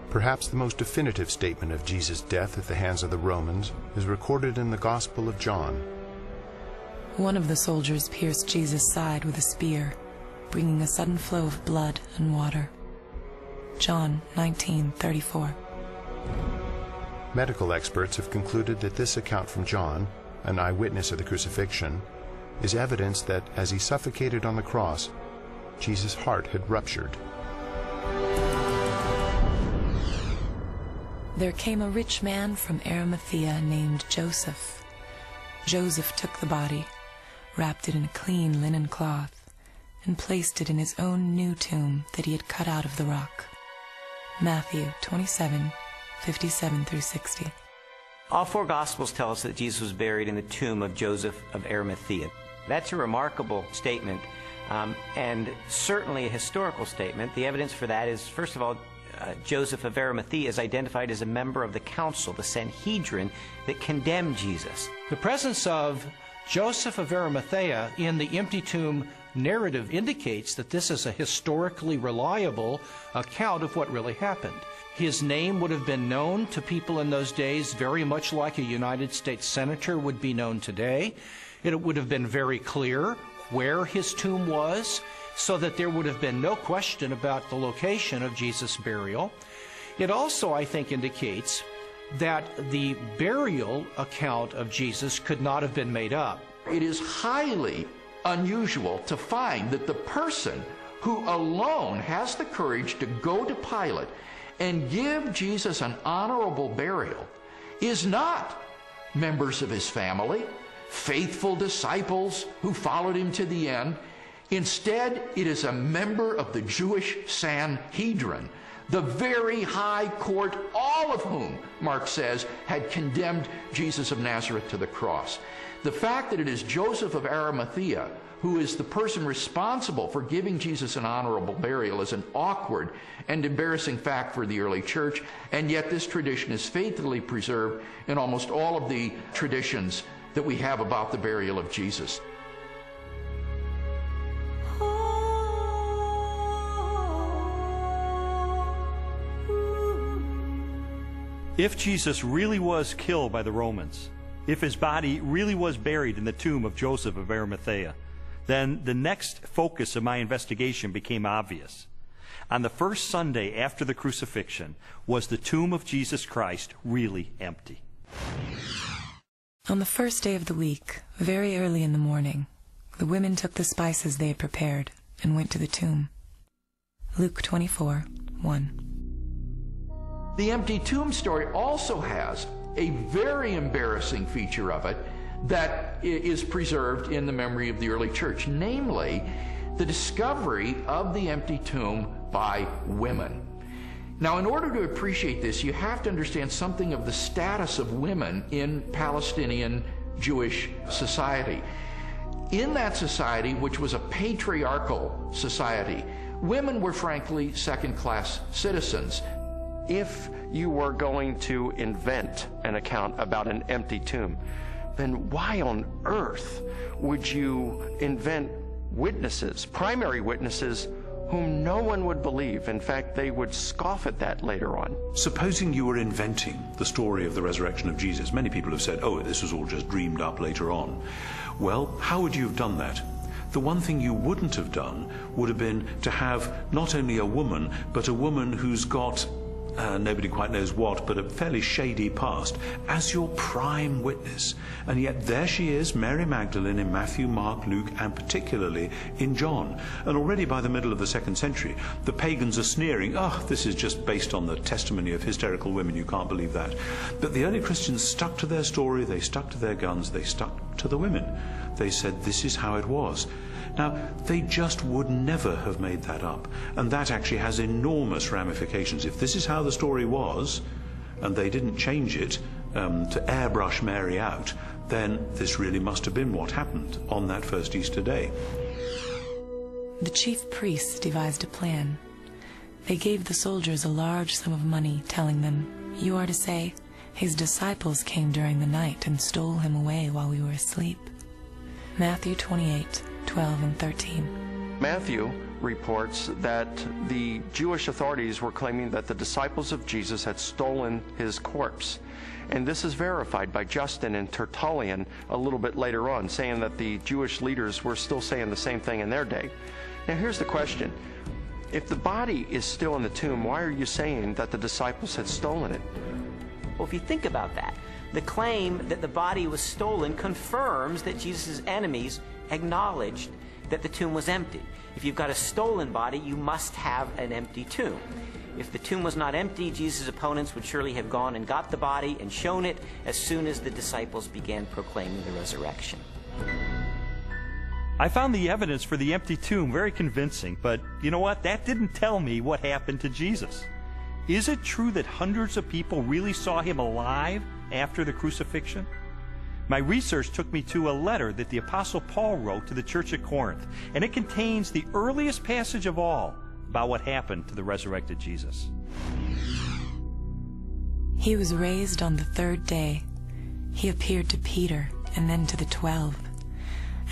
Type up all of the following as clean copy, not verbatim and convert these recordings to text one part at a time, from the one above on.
Perhaps the most definitive statement of Jesus' death at the hands of the Romans is recorded in the Gospel of John. One of the soldiers pierced Jesus' side with a spear, bringing a sudden flow of blood and water. John 19:34. Medical experts have concluded that this account from John, an eyewitness of the crucifixion, is evidence that as he suffocated on the cross, Jesus' heart had ruptured. There came a rich man from Arimathea named Joseph. Joseph took the body, wrapped it in a clean linen cloth, and placed it in his own new tomb that he had cut out of the rock. Matthew 27:57-60. All four Gospels tell us that Jesus was buried in the tomb of Joseph of Arimathea. That's a remarkable statement, and certainly a historical statement. The evidence for that is, first of all, Joseph of Arimathea is identified as a member of the council, the Sanhedrin, that condemned Jesus. The presence of Joseph of Arimathea in the empty tomb narrative indicates that this is a historically reliable account of what really happened. His name would have been known to people in those days very much like a United States senator would be known today. It would have been very clear where his tomb was, so that there would have been no question about the location of Jesus' burial. It also, I think, indicates that the burial account of Jesus could not have been made up. It is highly unusual to find that the person who alone has the courage to go to Pilate and give Jesus an honorable burial is not members of his family, faithful disciples who followed him to the end. Instead, it is a member of the Jewish Sanhedrin, the very high court, all of whom, Mark says, had condemned Jesus of Nazareth to the cross. The fact that it is Joseph of Arimathea who is the person responsible for giving Jesus an honorable burial is an awkward and embarrassing fact for the early church, and yet this tradition is faithfully preserved in almost all of the traditions that we have about the burial of Jesus. If Jesus really was killed by the Romans, if his body really was buried in the tomb of Joseph of Arimathea, then the next focus of my investigation became obvious. On the first Sunday after the crucifixion, was the tomb of Jesus Christ really empty? On the first day of the week, very early in the morning, the women took the spices they had prepared and went to the tomb. Luke 24:1. The empty tomb story also has a very embarrassing feature of it that is preserved in the memory of the early church, namely the discovery of the empty tomb by women. Now, in order to appreciate this, you have to understand something of the status of women in Palestinian Jewish society. In that society, which was a patriarchal society, women were frankly second-class citizens. If you were going to invent an account about an empty tomb, then why on earth would you invent witnesses, primary witnesses, whom no one would believe? In fact, they would scoff at that later on. Supposing you were inventing the story of the resurrection of Jesus. Many people have said, oh, this was all just dreamed up later on. Well, how would you have done that? The one thing you wouldn't have done would have been to have not only a woman, but a woman who's got nobody quite knows what, but a fairly shady past, as your prime witness. And yet there she is, Mary Magdalene, in Matthew, Mark, Luke, and particularly in John. And already by the middle of the 2nd century, the pagans are sneering, oh, this is just based on the testimony of hysterical women, you can't believe that. But the early Christians stuck to their story, they stuck to their guns, they stuck to the women. They said this is how it was. Now, they just would never have made that up, and that actually has enormous ramifications. If this is how the story was, and they didn't change it to airbrush Mary out, then this really must have been what happened on that first Easter day. The chief priests devised a plan. They gave the soldiers a large sum of money, telling them, "You are to say, his disciples came during the night and stole him away while we were asleep." Matthew 28:12 and 13. Matthew reports that the Jewish authorities were claiming that the disciples of Jesus had stolen his corpse. And this is verified by Justin and Tertullian a little bit later on, saying that the Jewish leaders were still saying the same thing in their day. Now here's the question. If the body is still in the tomb, why are you saying that the disciples had stolen it? Well, if you think about that, the claim that the body was stolen confirms that Jesus' enemies acknowledged that the tomb was empty. If you've got a stolen body, you must have an empty tomb. If the tomb was not empty, Jesus' opponents would surely have gone and got the body and shown it as soon as the disciples began proclaiming the resurrection. I found the evidence for the empty tomb very convincing, but you know what? That didn't tell me what happened to Jesus. Is it true that hundreds of people really saw him alive after the crucifixion? My research took me to a letter that the Apostle Paul wrote to the church at Corinth, and it contains the earliest passage of all about what happened to the resurrected Jesus. He was raised on the third day. He appeared to Peter and then to the 12.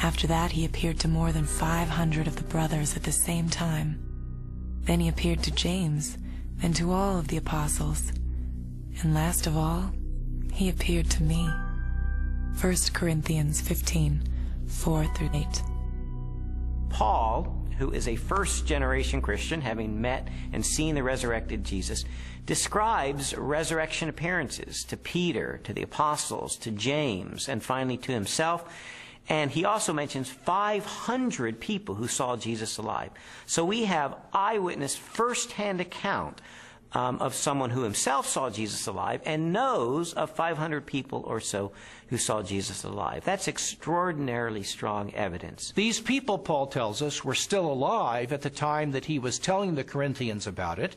After that, he appeared to more than 500 of the brothers at the same time. Then he appeared to James, then to all of the apostles. And last of all, he appeared to me. 1 Corinthians 15, 4-8. Paul, who is a first-generation Christian, having met and seen the resurrected Jesus, describes resurrection appearances to Peter, to the apostles, to James, and finally to himself. And he also mentions 500 people who saw Jesus alive. So we have eyewitness first-hand account of someone who himself saw Jesus alive and knows of 500 people or so who saw Jesus alive. That's extraordinarily strong evidence. These people, Paul tells us, were still alive at the time that he was telling the Corinthians about it.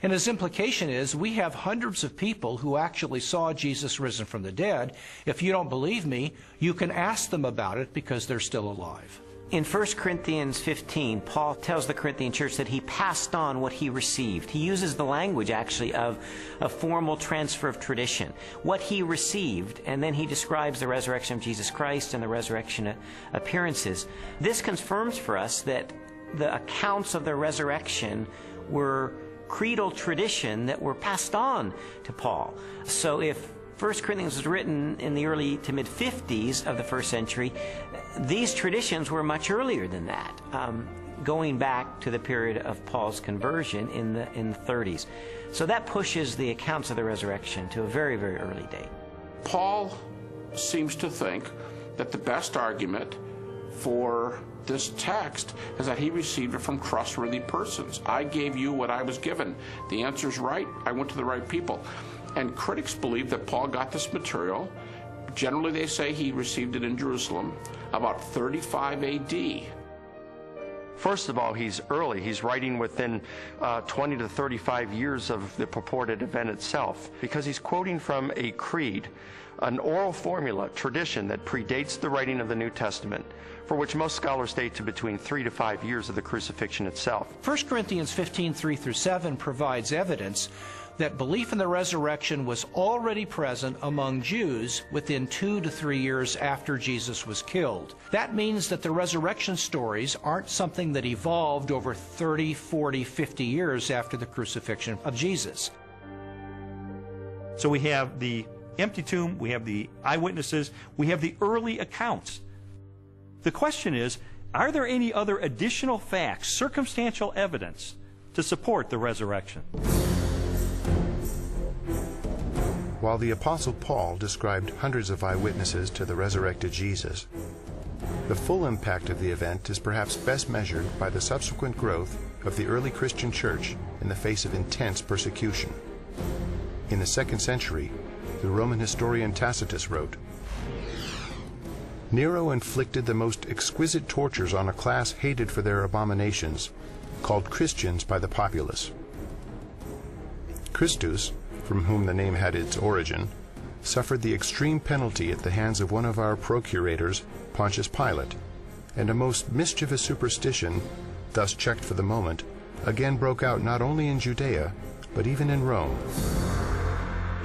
And his implication is we have hundreds of people who actually saw Jesus risen from the dead. If you don't believe me, you can ask them about it because they're still alive. In 1 Corinthians 15, Paul tells the Corinthian church that he passed on what he received. He uses the language, actually, of a formal transfer of tradition. What he received, and then he describes the resurrection of Jesus Christ and the resurrection appearances. This confirms for us that the accounts of the resurrection were creedal tradition that were passed on to Paul. So if 1 Corinthians was written in the early to mid-50s of the first century, these traditions were much earlier than that, going back to the period of Paul's conversion in the 30s. So that pushes the accounts of the resurrection to a very, very early date. Paul seems to think that the best argument for this text is that he received it from trustworthy persons. I gave you what I was given. The answer's right. I went to the right people. And critics believe that Paul got this material. Generally, they say he received it in Jerusalem about 35 A.D. First of all, he's early. He's writing within 20 to 35 years of the purported event itself, because he's quoting from a creed, an oral formula, tradition that predates the writing of the New Testament, for which most scholars date to between 3 to 5 years of the crucifixion itself. 1 Corinthians 15, 3-7 provides evidence that belief in the resurrection was already present among Jews within 2 to 3 years after Jesus was killed. That means that the resurrection stories aren't something that evolved over 30, 40, 50 years after the crucifixion of Jesus. So we have the empty tomb, we have the eyewitnesses, we have the early accounts. The question is, are there any other additional facts, circumstantial evidence, to support the resurrection? While the Apostle Paul described hundreds of eyewitnesses to the resurrected Jesus, the full impact of the event is perhaps best measured by the subsequent growth of the early Christian church in the face of intense persecution. In the 2nd century, the Roman historian Tacitus wrote, "Nero inflicted the most exquisite tortures on a class hated for their abominations, called Christians by the populace. Christus, from whom the name had its origin, suffered the extreme penalty at the hands of one of our procurators, Pontius Pilate, and a most mischievous superstition, thus checked for the moment, again broke out not only in Judea, but even in Rome."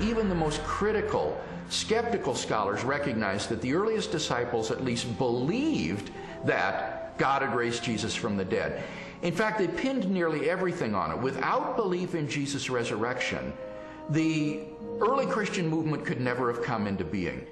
Even the most critical, skeptical scholars recognize that the earliest disciples at least believed that God had raised Jesus from the dead. In fact, they pinned nearly everything on it. Without belief in Jesus' resurrection, the early Christian movement could never have come into being.